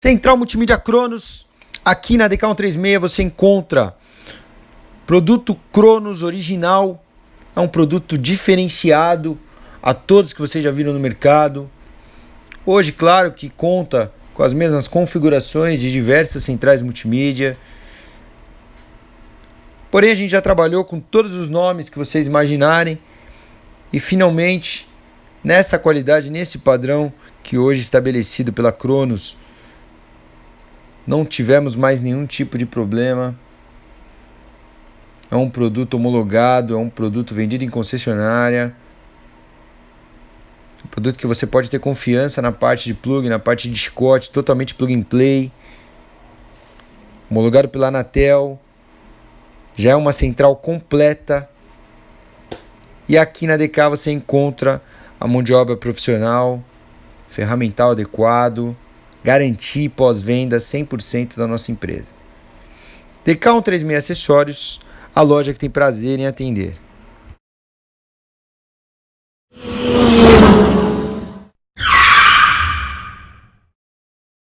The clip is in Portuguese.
Central Multimídia Cronos, aqui na DK136 você encontra produto Cronos original, é um produto diferenciado a todos que vocês já viram no mercado. Hoje, claro que conta com as mesmas configurações de diversas centrais multimídia, porém a gente já trabalhou com todos os nomes que vocês imaginarem e finalmente nessa qualidade, nesse padrão que hoje estabelecido pela Cronos, não tivemos mais nenhum tipo de problema. É um produto homologado, é um produto vendido em concessionária. Um produto que você pode ter confiança na parte de plug, na parte de Scott, totalmente plug and play. Homologado pela Anatel. Já é uma central completa. E aqui na DK você encontra a mão de obra profissional, ferramental adequado, garantia e pós-venda 100% da nossa empresa. DK136 Acessórios, a loja que tem prazer em atender.